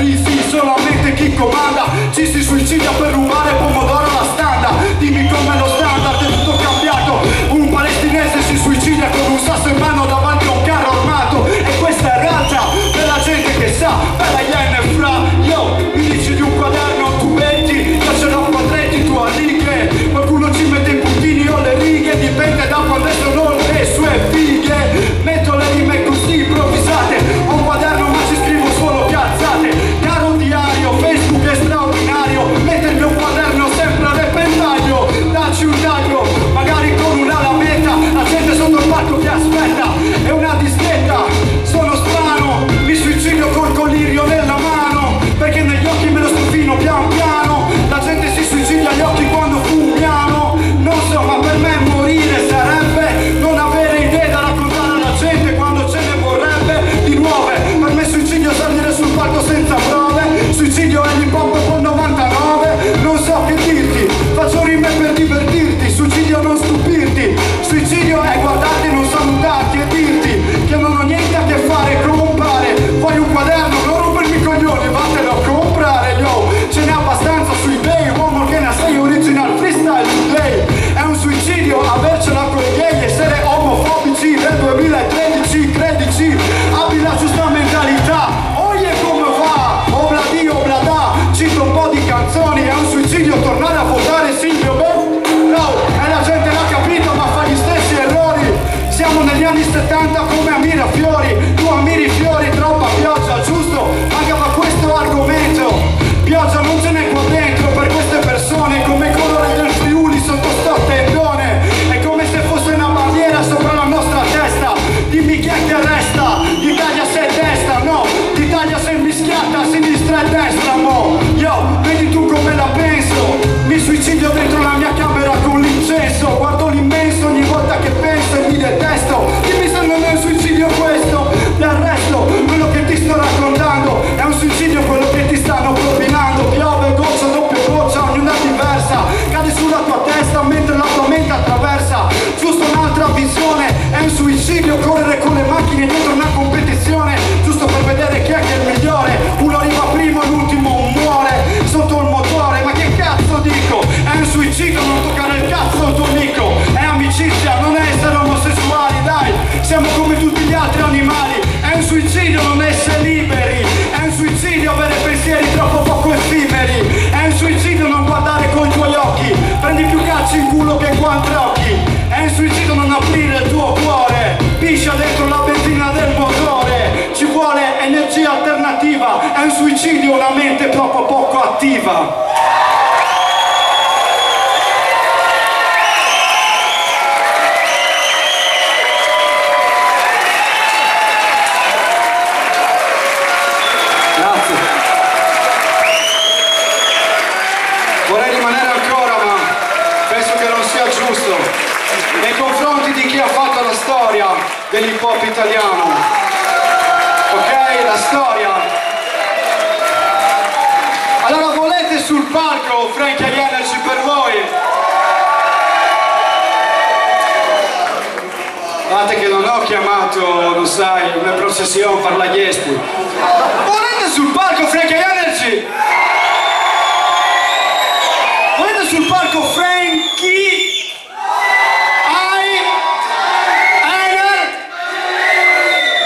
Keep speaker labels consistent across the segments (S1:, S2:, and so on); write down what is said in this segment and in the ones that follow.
S1: crisi, solamente chi comanda ci si suicida per rubare pomodoro alla standa. Dimmi come lo standard è tutto cambiato. Un palestinese si suicida con un sasso in mano davanti a un carro armato. E questa è realtà della gente che sa, per la yen fra. Yo, mi dici di un quaderno, tu metti, io ce l'ho quadretti, tu a righe. Qualcuno ci mette i puntini o le righe, dipende da quando sono le sue fighe. Metto le rime così improvvisate, ho un quaderno ma ci scrivo solo piazzate. Caro diario, Facebook è straordinario, mettermi un quaderno sempre a repentaglio. Dacci un taglio, magari con una lametta, la gente sotto il palco che aspetta. È una disdetta, sono strano, mi suicidio col colirio nella mano, perché negli occhi me lo stufino pian piano. La gente si suicidia agli occhi quando fumiamo. Non so, ma per me morire sarebbe non avere idee da raccontare alla gente quando ce ne vorrebbe di nuove. Per me suicidio è salire sul palco senza prove, suicidio è l'hip hop con 99. Non so che dirti, faccio rime per divertirti, suicidio non stupirti, suicidio è guardarti e non salutarti e dirti che non ho niente a che fare con comprare. Vuoi un quaderno? Non rompermi i coglioni, vattene a comprare, yo. Ce n'è abbastanza su eBay, uomo che ne sei original freestyle today. È un suicidio avercela con i gay, essere omofobici nel 2013, credici, abbi la giusta mentalità. Oye come va, obladi oblada, cito un po' di canzoni. È un suicidio tornare a votare Silvio no, e la gente l'ha capito ma fa gli stessi errori. Siamo negli anni 70 come a Mirafiori, tu ammiri i fiori, troppa pioggia, giusto? Mancava questo argomento. Pioggia non ce n'è qua dentro per queste persone, come il colore del Friuli sotto sto tendone. È come se fosse una bandiera sopra la nostra testa. Dimmi chi è che resta, l'Italia se è destra, no, l'Italia se è mischiata a sinistra e destra, mo. Yo, vedi tu come la penso, mi suicidio dentro la mia camera con l'incenso. Guardo l'immenso ogni volta che penso e mi detesto. Dimmi se non è un suicidio questo. Del resto, quello che ti sto raccontando è un suicidio, quello che ti stanno propinando. Piove, goccia, doppia goccia, ognuna diversa, cade sulla tua testa mentre la tua mente attraversa. Giusto un'altra visione, è un suicidio correre con le macchine dietro una competizione, giusto per vedere chi è che è il migliore. Uno arriva primo e l'ultimo muore sotto il motore. Ma che cazzo dico? È un suicidio non toccare il cazzo al tuo amico. È amicizia, non è essere omosessuali, dai, siamo come tutti gli altri animali. È un suicidio non essere liberi, è un suicidio avere pensieri troppo poco effimeri, è un suicidio non guardare con i tuoi occhi, prendi più calci in culo che quattr'occhi, è un suicidio non aprire il tuo cuore, piscia dentro la benzina del motore, ci vuole energia alternativa, è un suicidio una mente troppo poco attiva.
S2: Vorrei rimanere ancora, ma penso che non sia giusto nei confronti di chi ha fatto la storia dell'hip hop italiano. Ok? La storia. Allora volete sul palco Frankie Energy per voi? Guardate che non ho chiamato, lo sai, una processione per la Ghiesti. Volete sul palco Frankie Energy? Sul palco Frankie Energy.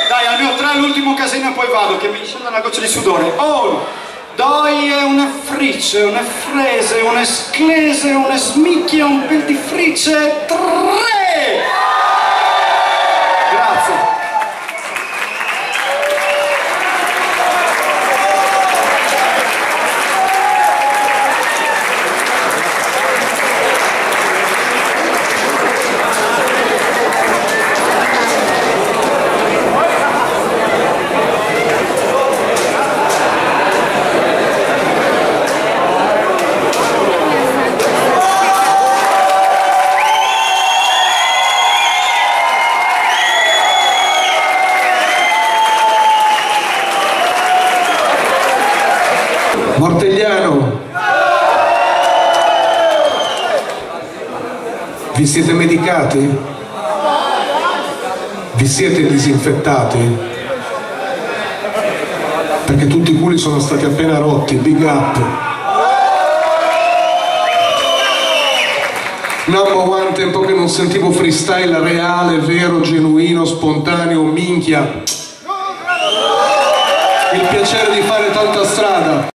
S2: Dai, almeno 3 l'ultimo casino e poi vado che mi scende una goccia di sudore. Oh, doi è una fricce, una frese, una sclese, una smicchia, un peltifrice, 3. Grazie.
S3: Mortegliano, vi siete medicati? Vi siete disinfettati? Perché tutti i culi culi sono stati appena rotti, big up. Number one, tempo che non sentivo freestyle reale, vero, genuino, spontaneo, minchia. Il piacere di fare tanta strada.